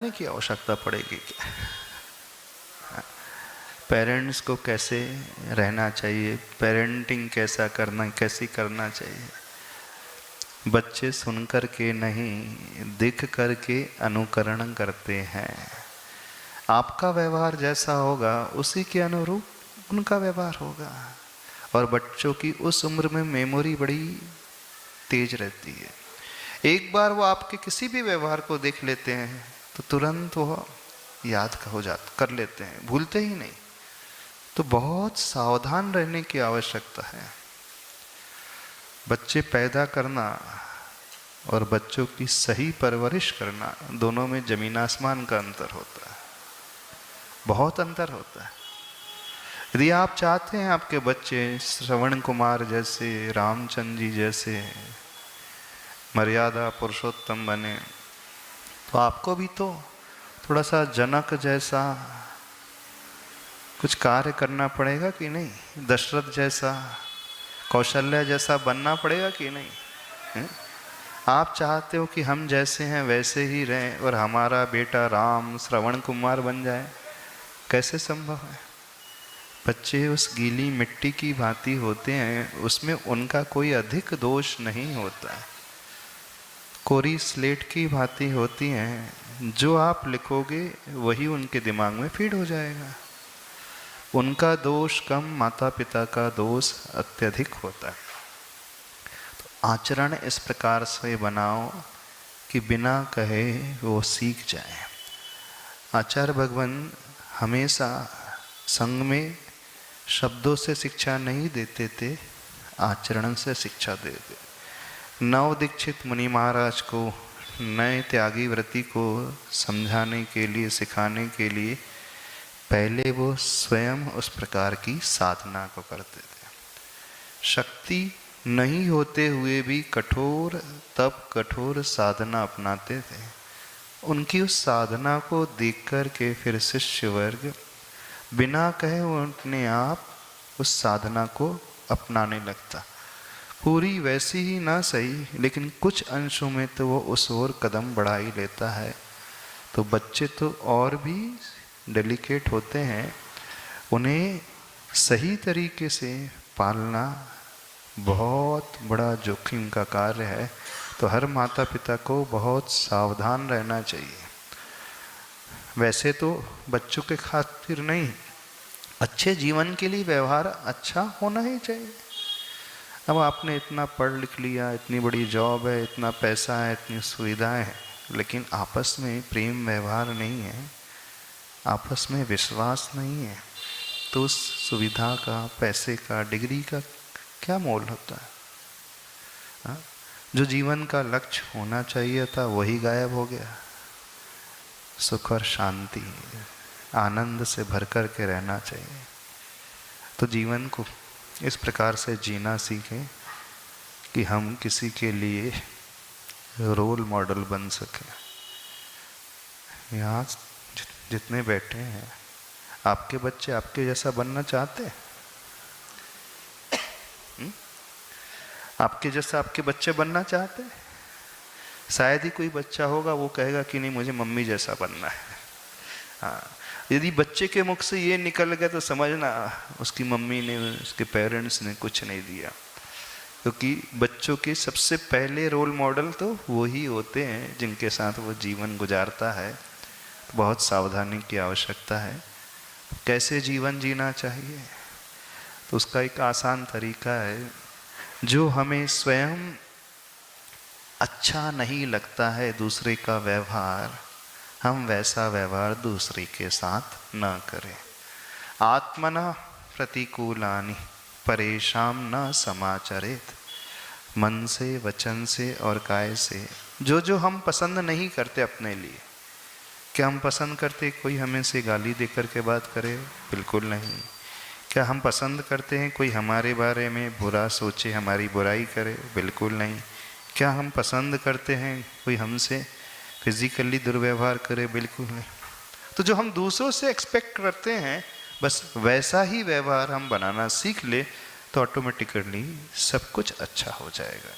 की आवश्यकता पड़ेगी क्या? पेरेंट्स को कैसे रहना चाहिए, पेरेंटिंग कैसी करना चाहिए। बच्चे सुनकर के नहीं दिख कर के अनुकरण करते हैं। आपका व्यवहार जैसा होगा उसी के अनुरूप उनका व्यवहार होगा। और बच्चों की उस उम्र में मेमोरी बड़ी तेज रहती है। एक बार वो आपके किसी भी व्यवहार को देख लेते हैं तो तुरंत वो याद कर लेते हैं, भूलते ही नहीं। तो बहुत सावधान रहने की आवश्यकता है। बच्चे पैदा करना और बच्चों की सही परवरिश करना, दोनों में जमीन आसमान का अंतर होता है, बहुत अंतर होता है। यदि आप चाहते हैं आपके बच्चे श्रवण कुमार जैसे, रामचंद्र जी जैसे मर्यादा पुरुषोत्तम बने, तो आपको भी तो थोड़ा सा जनक जैसा कुछ कार्य करना पड़ेगा कि नहीं? दशरथ जैसा, कौशल्या जैसा बनना पड़ेगा कि नहीं? है? आप चाहते हो कि हम जैसे हैं वैसे ही रहें और हमारा बेटा राम श्रवण कुमार बन जाए, कैसे संभव है? बच्चे उस गीली मिट्टी की भांति होते हैं, उसमें उनका कोई अधिक दोष नहीं होता है। कोरी स्लेट की भांति होती हैं, जो आप लिखोगे वही उनके दिमाग में फीड हो जाएगा। उनका दोष कम, माता पिता का दोष अत्यधिक होता है। तो आचरण इस प्रकार से बनाओ कि बिना कहे वो सीख जाए। आचार्य भगवान हमेशा संग में शब्दों से शिक्षा नहीं देते थे, आचरण से शिक्षा देते। नव दीक्षित मुनि महाराज को नए त्यागी व्रति को समझाने के लिए, सिखाने के लिए पहले वो स्वयं उस प्रकार की साधना को करते थे। शक्ति नहीं होते हुए भी कठोर तप, कठोर साधना अपनाते थे। उनकी उस साधना को देख कर के फिर शिष्य वर्ग बिना कहे वो अपने आप उस साधना को अपनाने लगता। पूरी वैसी ही ना सही, लेकिन कुछ अंशों में तो वो उस ओर कदम बढ़ा ही लेता है। तो बच्चे तो और भी डेलिकेट होते हैं, उन्हें सही तरीके से पालना बहुत बड़ा जोखिम का कार्य है। तो हर माता पिता को बहुत सावधान रहना चाहिए। वैसे तो बच्चों के खातिर नहीं, अच्छे जीवन के लिए व्यवहार अच्छा होना ही चाहिए। अब आपने इतना पढ़ लिख लिया, इतनी बड़ी जॉब है, इतना पैसा है, इतनी सुविधाएं हैं, लेकिन आपस में प्रेम व्यवहार नहीं है, आपस में विश्वास नहीं है, तो उस सुविधा का, पैसे का, डिग्री का क्या मोल होता है? हा? जो जीवन का लक्ष्य होना चाहिए था वही गायब हो गया। सुख और शांति, आनंद से भर कर के रहना चाहिए। तो जीवन को इस प्रकार से जीना सीखें कि हम किसी के लिए रोल मॉडल बन सकें। यहाँ जितने बैठे हैं, आपके बच्चे आपके जैसा बनना चाहते हैं? आपके जैसा आपके बच्चे बनना चाहते हैं? शायद ही कोई बच्चा होगा वो कहेगा कि नहीं मुझे मम्मी जैसा बनना है। हाँ, यदि बच्चे के मुख से ये निकल गया तो समझना उसकी मम्मी ने, उसके पेरेंट्स ने कुछ नहीं दिया। क्योंकि बच्चों के सबसे पहले रोल मॉडल तो वो ही होते हैं जिनके साथ वो जीवन गुजारता है। तो बहुत सावधानी की आवश्यकता है। कैसे जीवन जीना चाहिए? तो उसका एक आसान तरीका है, जो हमें स्वयं अच्छा नहीं लगता है दूसरे का व्यवहार, हम वैसा व्यवहार दूसरे के साथ न करें। आत्मना प्रतिकूलानि परेशान न समाचरेत। मन से, वचन से और काय से जो जो हम पसंद नहीं करते अपने लिए। क्या हम पसंद करते कोई हमें से गाली देकर के बात करे? बिल्कुल नहीं। क्या हम पसंद करते हैं कोई हमारे बारे में बुरा सोचे, हमारी बुराई करे? बिल्कुल नहीं। क्या हम पसंद करते हैं कोई हमसे फिजिकली दुर्व्यवहार करे? बिल्कुल नहीं। तो जो हम दूसरों से एक्सपेक्ट करते हैं बस वैसा ही व्यवहार हम बनाना सीख ले तो ऑटोमेटिकली सब कुछ अच्छा हो जाएगा।